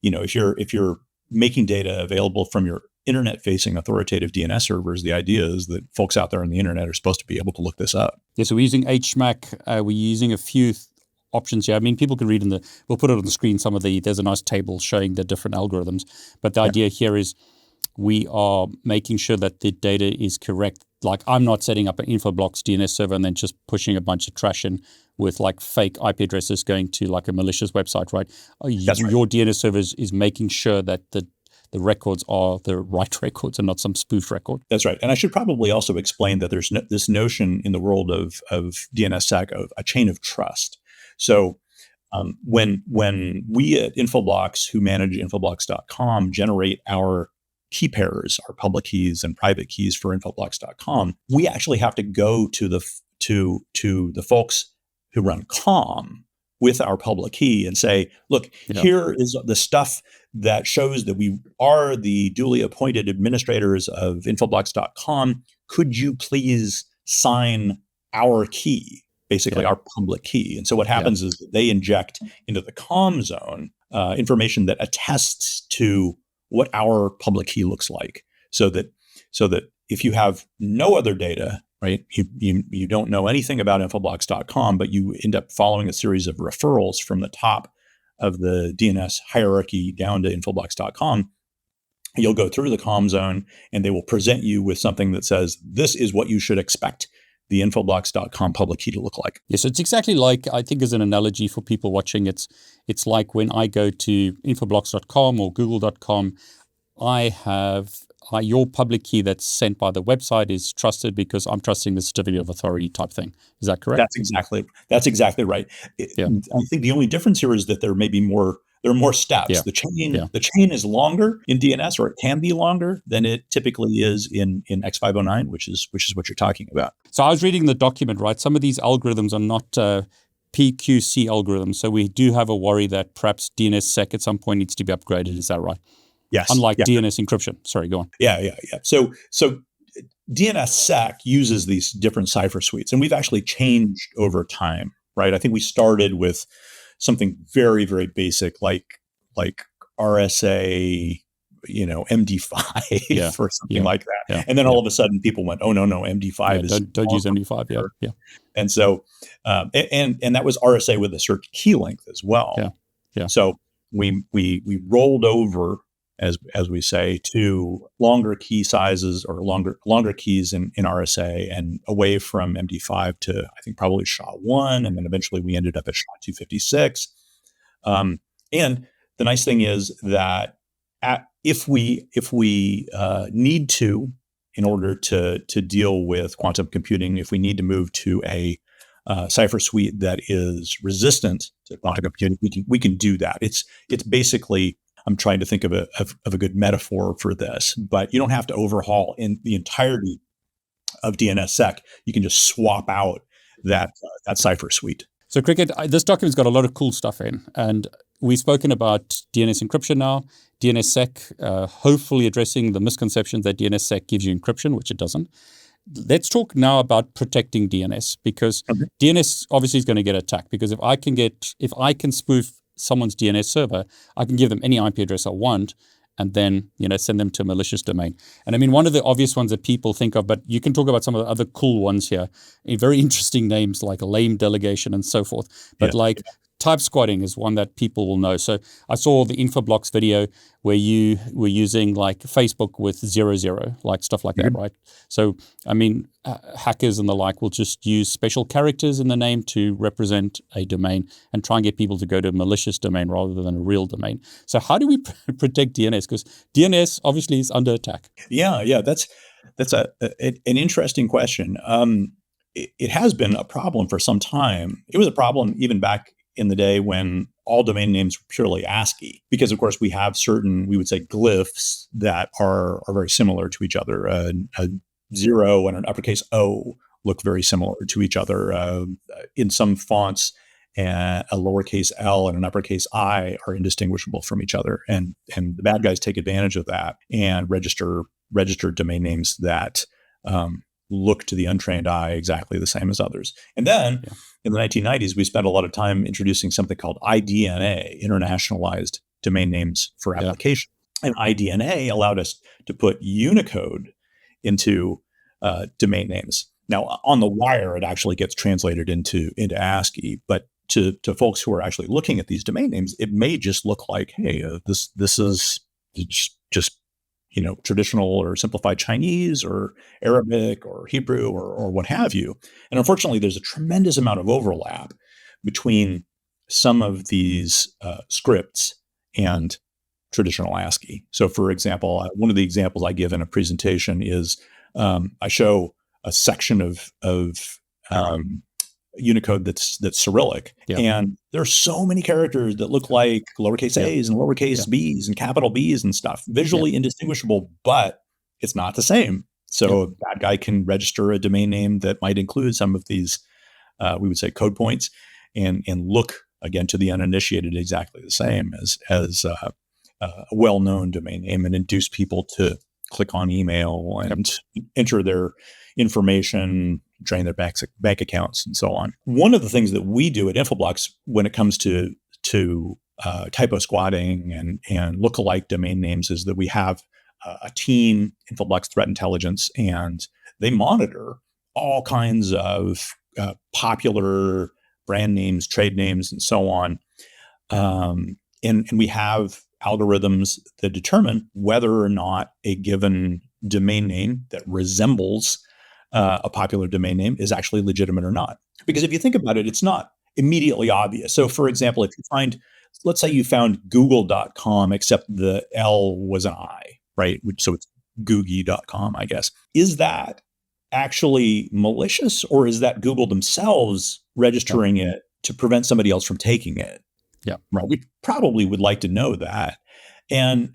If you're making data available from your internet-facing authoritative DNS servers, the idea is that folks out there on the internet are supposed to be able to look this up. Yeah, so we're using HMAC. We're using a few options here. I mean, people can read we'll put it on the screen, there's a nice table showing the different algorithms. But the idea here is we are making sure that the data is correct. Like, I'm not setting up an Infoblox DNS server and then just pushing a bunch of trash in with like fake IP addresses going to like a malicious website, right? Your DNS server is making sure that the records are the right records and not some spoof record. That's right. And I should probably also explain that there's this notion in the world of DNSSEC of a chain of trust. So when we at Infoblox, who manage infoblox.com, generate our key pairs, our public keys and private keys for infoblox.com, we actually have to go to the folks who run COM with our public key and say, look, here is the stuff that shows that we are the duly appointed administrators of infoblox.com. Could you please sign our key, basically our public key? And so what happens is that they inject into the COM zone information that attests to what our public key looks like, so that if you have no other data, right, you don't know anything about infoblox.com, but you end up following a series of referrals from the top of the DNS hierarchy down to infoblox.com, you'll go through the COM zone and they will present you with something that says, this is what you should expect the infoblox.com public key to look like. Yes, it's exactly like, I think as an analogy for people watching, it's like when I go to infoblox.com or google.com, I have your public key that's sent by the website is trusted because I'm trusting the certificate of authority type thing. Is that correct? That's exactly right. I think the only difference here is that there are more steps. Yeah. The chain is longer in DNS, or it can be longer than it typically is in X509, which is what you're talking about. So I was reading the document, right? Some of these algorithms are not PQC algorithms. So we do have a worry that perhaps DNS Sec at some point needs to be upgraded. Is that right? Yes. Unlike DNS encryption. Sorry, go on. Yeah. So DNS Sec uses these different cipher suites, and we've actually changed over time, right? I think we started with something very, very basic like RSA, MD5 or something like that. Yeah. And then all of a sudden people went, oh, no, MD5 is... Don't use MD5, yeah. And so, and that was RSA with a certain key length as well. Yeah. So we rolled over, as we say, to longer key sizes or longer keys in RSA, and away from MD5 to, I think, probably SHA-1, and then eventually we ended up at SHA-256. And the nice thing is that if we need to, in order to deal with quantum computing, if we need to move to a cipher suite that is resistant to quantum computing, we can do that. It's basically, I'm trying to think of a good metaphor for this, but you don't have to overhaul in the entirety of DNSSEC. You can just swap out that cipher suite. So Cricket, this document's got a lot of cool stuff in, and we've spoken about DNS encryption now, DNSSEC, hopefully addressing the misconceptions that DNSSEC gives you encryption, which it doesn't. Let's talk now about protecting DNS, because DNS obviously is going to get attacked, because if I can spoof someone's DNS server, I can give them any IP address I want, and then send them to a malicious domain. And I mean, one of the obvious ones that people think of, but you can talk about some of the other cool ones here, very interesting names like lame delegation and so forth. But type squatting is one that people will know. So I saw the Infoblox video where you were using like Facebook with 00, like stuff like that, right? So, I mean, hackers and the like will just use special characters in the name to represent a domain and try and get people to go to a malicious domain rather than a real domain. So how do we protect DNS? Because DNS obviously is under attack. Yeah, that's an interesting question. It has been a problem for some time. It was a problem even back in the day when all domain names were purely ASCII, because of course we have certain, we would say, glyphs that are very similar to each other. A 0 and an uppercase O look very similar to each other. In some fonts, a lowercase l and an uppercase I are indistinguishable from each other, and the bad guys take advantage of that and register domain names that look to the untrained eye exactly the same as others. And then in the 1990s, we spent a lot of time introducing something called IDNA, Internationalized Domain Names for Application. And IDNA allowed us to put Unicode into domain names. Now, on the wire, it actually gets translated into ASCII, but to folks who are actually looking at these domain names, it may just look like, hey, this is just traditional or simplified Chinese or Arabic or Hebrew or what have you. And unfortunately, there's a tremendous amount of overlap between some of these scripts and traditional ASCII. So for example, one of the examples I give in a presentation is I show a section of Unicode that's Cyrillic. And there's so many characters that look like lowercase a's and lowercase b's and capital B's and stuff, visually indistinguishable, but it's not the same. So a bad guy can register a domain name that might include some of these, we would say, code points, and look, again, to the uninitiated exactly the same as a well-known domain name, and induce people to click on email and enter their information, drain their bank accounts, and so on. One of the things that we do at Infoblox when it comes to typo squatting and lookalike domain names is that we have a team, Infoblox Threat Intelligence, and they monitor all kinds of popular brand names, trade names, and so on. And we have algorithms that determine whether or not a given domain name that resembles a popular domain name is actually legitimate or not. Because if you think about it, it's not immediately obvious. So for example, if you find, let's say you found google.com, except the L was an I, right? So it's googie.com, I guess. Is that actually malicious, or is that Google themselves registering it to prevent somebody else from taking it? Yeah. Right. We probably would like to know that. And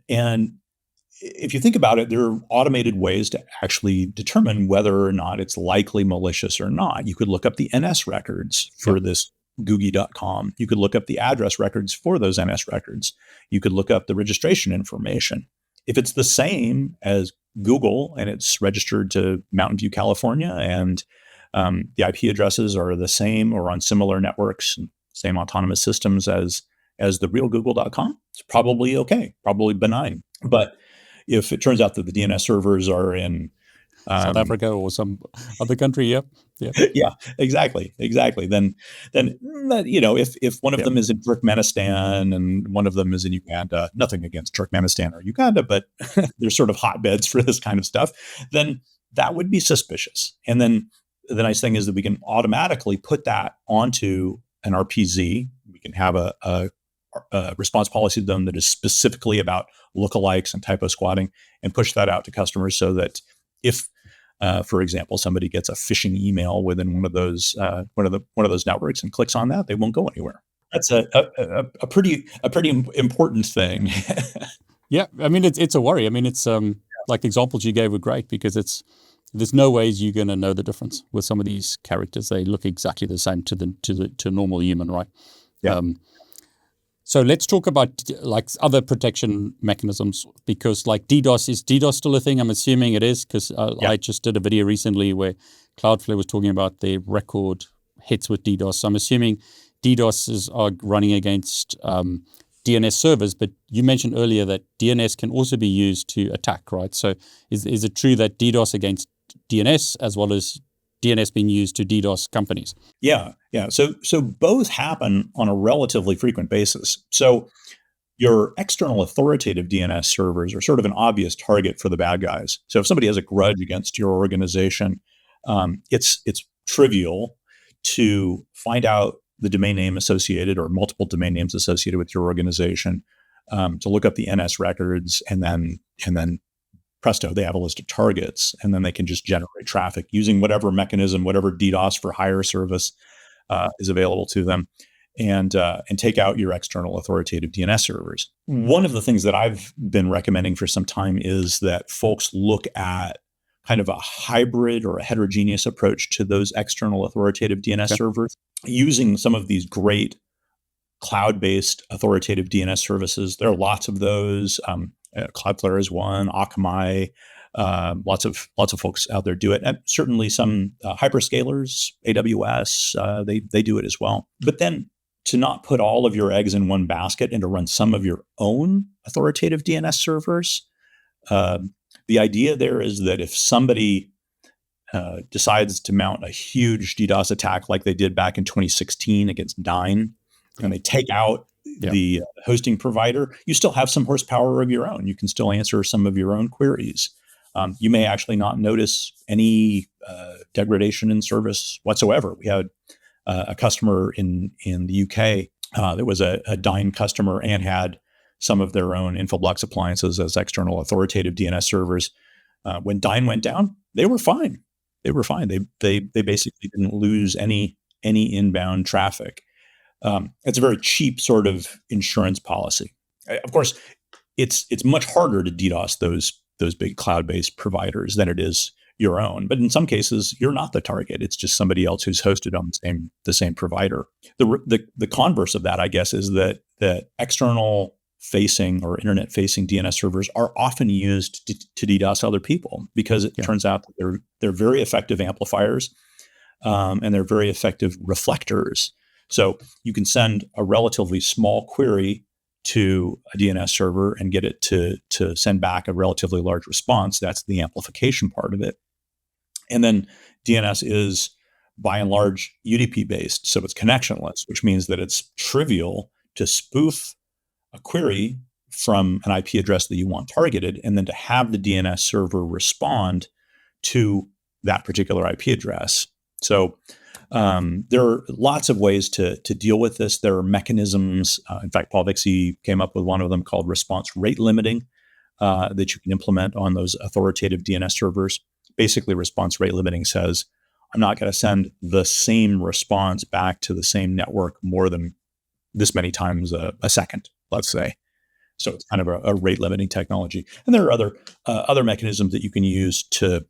if you think about it, there are automated ways to actually determine whether or not it's likely malicious or not. You could look up the NS records for this googie.com. You could look up the address records for those NS records. You could look up the registration information. If it's the same as Google and it's registered to Mountain View, California, and the IP addresses are the same or on similar networks, same autonomous systems as the real google.com, it's probably okay, probably benign. But if it turns out that the DNS servers are in South Africa or some other country, yeah, exactly. Then if one of them is in Turkmenistan and one of them is in Uganda, nothing against Turkmenistan or Uganda, but they're sort of hotbeds for this kind of stuff, then that would be suspicious. And then the nice thing is that we can automatically put that onto an RPZ. We can have a response policy to them that is specifically about lookalikes and typo squatting, and push that out to customers so that if, for example, somebody gets a phishing email within one of those networks and clicks on that, they won't go anywhere. That's a pretty important thing. Yeah, I mean it's a worry. I mean it's like the examples you gave were great because there's no ways you're going to know the difference with some of these characters. They look exactly the same to a normal human, right? Yeah. So let's talk about like other protection mechanisms, because like DDoS, is DDoS still a thing? I'm assuming it is, because I just did a video recently where Cloudflare was talking about their record hits with DDoS. So I'm assuming DDoS are running against DNS servers, but you mentioned earlier that DNS can also be used to attack, right? So is it true that DDoS against DNS as well as DNS being used to DDoS companies? Yeah. So both happen on a relatively frequent basis. So your external authoritative DNS servers are sort of an obvious target for the bad guys. So if somebody has a grudge against your organization, it's trivial to find out the domain name associated or multiple domain names associated with your organization, to look up the NS records, and then presto, they have a list of targets, and then they can just generate traffic using whatever mechanism, whatever DDoS for hire service is available to them, and take out your external authoritative DNS servers. One of the things that I've been recommending for some time is that folks look at kind of a hybrid or a heterogeneous approach to those external authoritative DNS servers, using some of these great cloud-based authoritative DNS services. There are lots of those. Cloudflare is one. Akamai, lots of folks out there do it. And certainly some hyperscalers, AWS, they do it as well. But then to not put all of your eggs in one basket and to run some of your own authoritative DNS servers. The idea there is that if somebody decides to mount a huge DDoS attack like they did back in 2016 against Dyn, and they take out the hosting provider, you still have some horsepower of your own. You can still answer some of your own queries. You may actually not notice any degradation in service whatsoever. We had a customer in the UK that was a Dyn customer and had some of their own Infoblox appliances as external authoritative DNS servers. When Dyn went down, they were fine. They basically didn't lose any inbound traffic. It's a very cheap sort of insurance policy. Of course, it's much harder to DDoS those big cloud-based providers than it is your own. But in some cases, you're not the target. It's just somebody else who's hosted on the same provider. The converse of that, I guess, is that external facing or internet facing DNS servers are often used to DDoS other people, because it turns out that they're very effective amplifiers, and they're very effective reflectors. So you can send a relatively small query to a DNS server and get it to send back a relatively large response. That's the amplification part of it. And then DNS is by and large UDP based, so it's connectionless, which means that it's trivial to spoof a query from an IP address that you want targeted, and then to have the DNS server respond to that particular IP address. So there are lots of ways to deal with this. There are mechanisms. In fact, Paul Vixie came up with one of them called response rate limiting that you can implement on those authoritative DNS servers. Basically, response rate limiting says, I'm not going to send the same response back to the same network more than this many times a second, let's say. So it's kind of a rate limiting technology. And there are other mechanisms that you can use to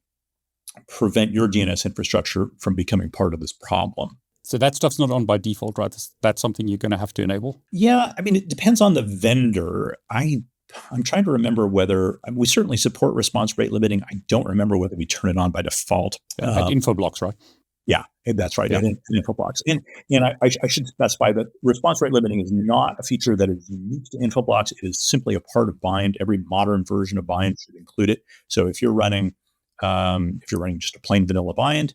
prevent your DNS infrastructure from becoming part of this problem. So that stuff's not on by default, right? That's something you're going to have to enable? Yeah, I mean, it depends on the vendor. I'm trying to remember whether we certainly support response rate limiting. I don't remember whether we turn it on by default. At Infoblox, right? Yeah, that's right. Yeah. In Infoblox. And I should specify that response rate limiting is not a feature that is unique to Infoblox. It is simply a part of Bind. Every modern version of Bind should include it. So if you're running just a plain vanilla Bind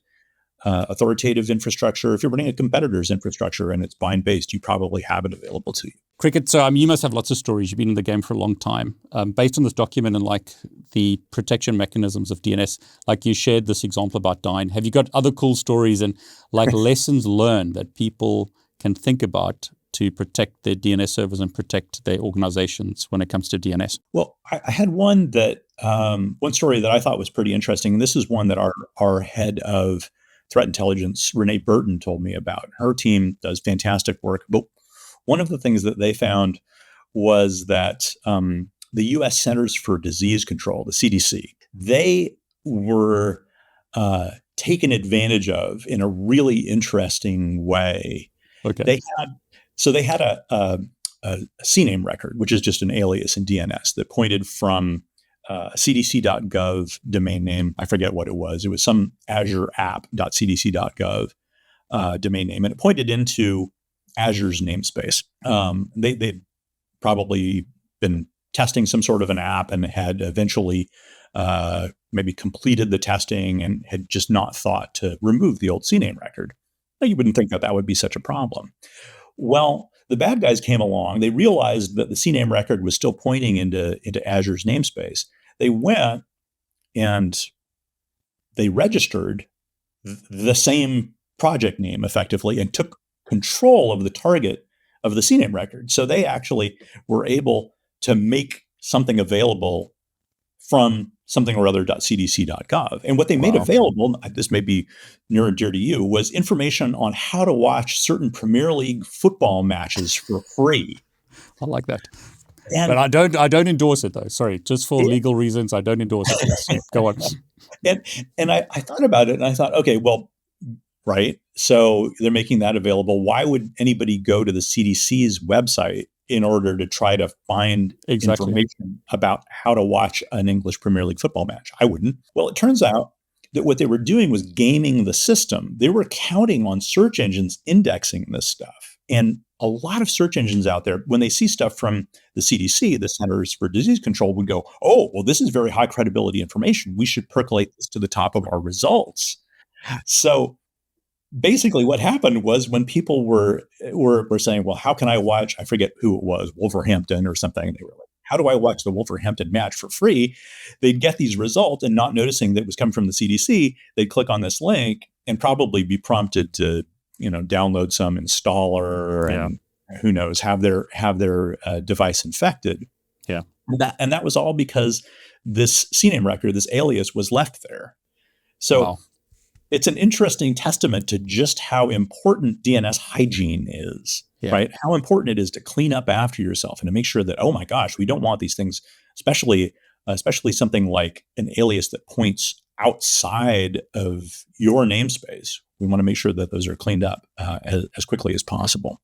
authoritative infrastructure, if you're running a competitor's infrastructure and it's Bind based, you probably have it available to you. Cricket, so you must have lots of stories. You've been in the game for a long time. Based on this document and like the protection mechanisms of DNS, like you shared this example about Dyn, have you got other cool stories and like lessons learned that people can think about to protect their DNS servers and protect their organizations when it comes to DNS? Well, I had one story that I thought was pretty interesting. This is one that our head of threat intelligence, Renee Burton, told me about. Her team does fantastic work. But one of the things that they found was that the U.S. Centers for Disease Control, the CDC, they were taken advantage of in a really interesting way. Okay. They had a CNAME record, which is just an alias in DNS that pointed from cdc.gov domain name. I forget what it was. It was some Azure app.cdc.gov domain name, and it pointed into Azure's namespace. They'd probably been testing some sort of an app and had eventually maybe completed the testing and had just not thought to remove the old CNAME record. Now, you wouldn't think that would be such a problem. Well, the bad guys came along. They realized that the CNAME record was still pointing into Azure's namespace. They went and they registered the same project name effectively and took control of the target of the CNAME record. So they actually were able to make something available from something or other.cdc.gov. And what they made available, this may be near and dear to you, was information on how to watch certain Premier League football matches for free. I like that. But I don't endorse it though. Sorry, just for legal reasons, I don't endorse it. Yes, go on. And I thought about it and I thought, okay, well, right. So they're making that available. Why would anybody go to the CDC's website in order to try to find information about how to watch an English Premier League football match? I wouldn't. Well, it turns out that what they were doing was gaming the system. They were counting on search engines indexing this stuff. And a lot of search engines out there, when they see stuff from the CDC, the Centers for Disease Control, would go, oh, well, this is very high credibility information. We should percolate this to the top of our results. So basically what happened was when people were saying, well, how can I watch, I forget who it was, Wolverhampton or something. They were like, how do I watch the Wolverhampton match for free? They'd get these results and not noticing that it was coming from the CDC. They'd click on this link and probably be prompted to, download some installer and who knows, have their device infected. Yeah. And that was all because this CNAME record, this alias was left there. So it's an interesting testament to just how important DNS hygiene is, right? How important it is to clean up after yourself and to make sure that, oh my gosh, we don't want these things, especially something like an alias that points outside of your namespace. We want to make sure that those are cleaned up as quickly as possible.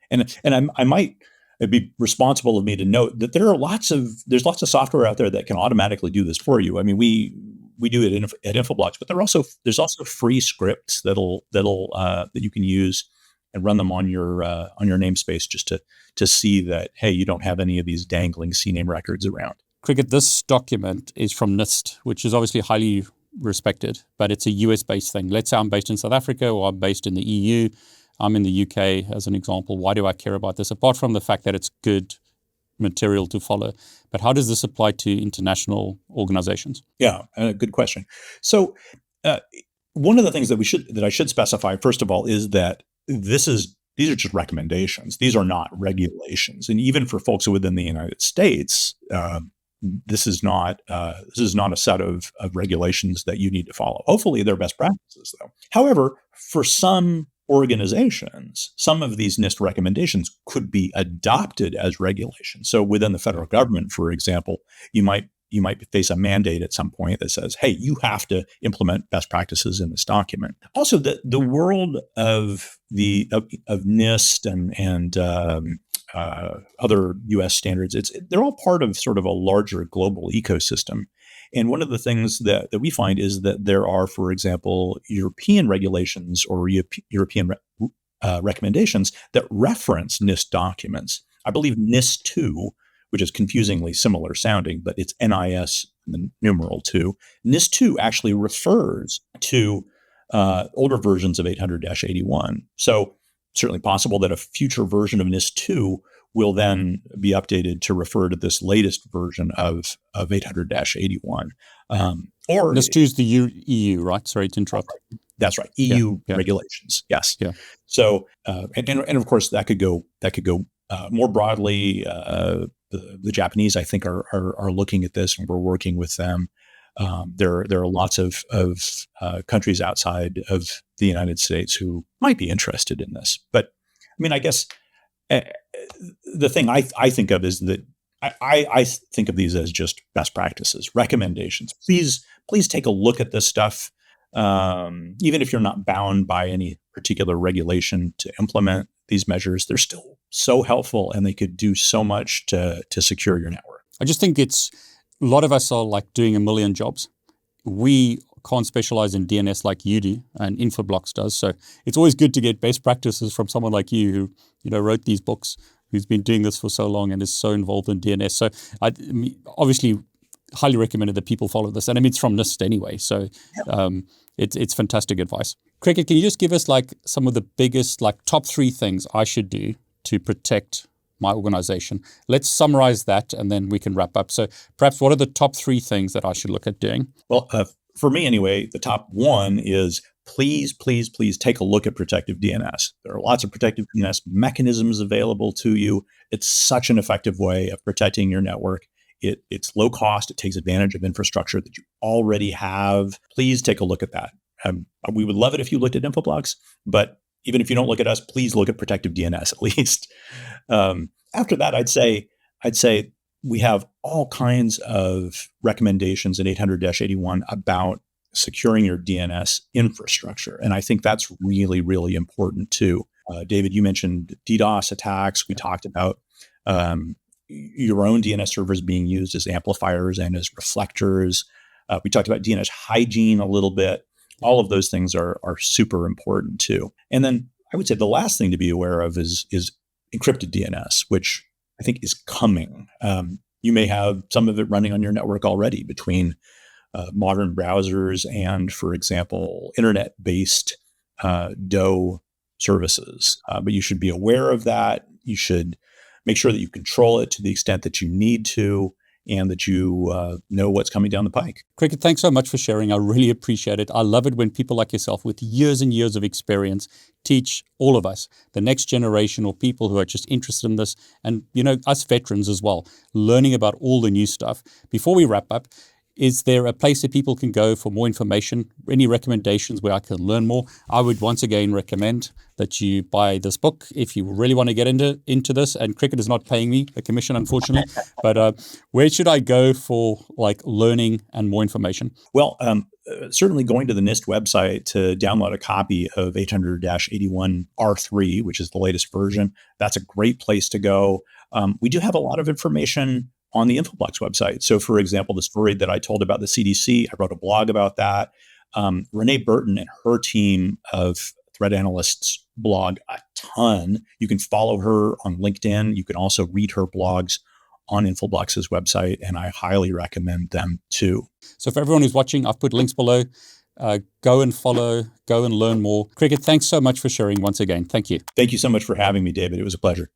And I might, it'd be responsible of me to note that there's lots of software out there that can automatically do this for you. I mean, we do it at Infoblox, but there's also free scripts that you can use and run them on your namespace just to see that, hey, you don't have any of these dangling CNAME records around. Cricket, this document is from NIST, which is obviously highly respected, but it's a US-based thing. Let's say I'm based in South Africa or I'm based in the EU. I'm in the UK as an example. Why do I care about this? Apart from the fact that it's good material to follow. But how does this apply to international organizations? Yeah, good question. So one of the things that I should specify, first of all, is that these are just recommendations. These are not regulations. And even for folks within the United States, this is not a set of regulations that you need to follow. Hopefully they're best practices, though. However, for some organizations, some of these NIST recommendations could be adopted as regulations. So within the federal government, for example, you might face a mandate at some point that says, hey, you have to implement best practices in this document. Also, the world of NIST and other U.S. standards, they're all part of sort of a larger global ecosystem. And one of the things that we find is that there are, for example, European regulations or European recommendations that reference NIST documents. I believe NIST 2, which is confusingly similar sounding, but it's NIS and the numeral 2. NIST 2 actually refers to older versions of 800-81. So certainly possible that a future version of NIST 2 will then be updated to refer to this latest version of 800-81. Or NIST 2 is the EU, right? Sorry to interrupt. That's right. EU regulations. Yes. Yeah. So, and of course that could go more broadly. The Japanese, I think, are looking at this, and we're working with them. There are lots of countries outside of the United States who might be interested in this. But I mean, I guess the thing I think of is that I think of these as just best practices, recommendations. Please take a look at this stuff. Even if you're not bound by any particular regulation to implement these measures, they're still so helpful, and they could do so much to secure your network. I just think a lot of us are like doing a million jobs. We can't specialize in DNS like you do, and Infoblox does. So it's always good to get best practices from someone like you who wrote these books, who's been doing this for so long and is so involved in DNS. So I obviously highly recommended that people follow this. And I mean, it's from NIST anyway. So it's fantastic advice. Cricket, can you just give us like some of the biggest, like top 3 things I should do to protect my organization? Let's summarize that and then we can wrap up. So perhaps what are the top 3 things that I should look at doing? Well, for me anyway, the top 1 is please take a look at Protective DNS. There are lots of Protective DNS mechanisms available to you. It's such an effective way of protecting your network. It's low cost. It takes advantage of infrastructure that you already have. Please take a look at that. We would love it if you looked at Infoblox, but even if you don't look at us, please look at Protective DNS at least. After that, I'd say we have all kinds of recommendations in 800-81 about securing your DNS infrastructure, and I think that's really, really important too. David, you mentioned DDoS attacks. We talked about your own DNS servers being used as amplifiers and as reflectors. We talked about DNS hygiene a little bit. All of those things are super important too. And then I would say the last thing to be aware of is encrypted DNS, which I think is coming. You may have some of it running on your network already between modern browsers and, for example, internet-based DoE services. But you should be aware of that. You should make sure that you control it to the extent that you need to, and that you know what's coming down the pike. Cricket, thanks so much for sharing. I really appreciate it. I love it when people like yourself with years and years of experience teach all of us, the next generation or people who are just interested in this, and us veterans as well, learning about all the new stuff. Before we wrap up, is there a place that people can go for more information? Any recommendations where I can learn more? I would once again recommend that you buy this book if you really want to get into this. And Cricket is not paying me a commission, unfortunately. But where should I go for like learning and more information? Well, certainly going to the NIST website to download a copy of 800-81 R3, which is the latest version. That's a great place to go. We do have a lot of information on the Infoblox website. So, for example, the story that I told about the CDC, I wrote a blog about that. Renee Burton and her team of threat analysts blog a ton. You can follow her on LinkedIn. You can also read her blogs on Infoblox's website, and I highly recommend them too. So for everyone who's watching, I've put links below. Go and follow, go and learn more. Cricket, thanks so much for sharing once again. Thank you. Thank you so much for having me, David. It was a pleasure.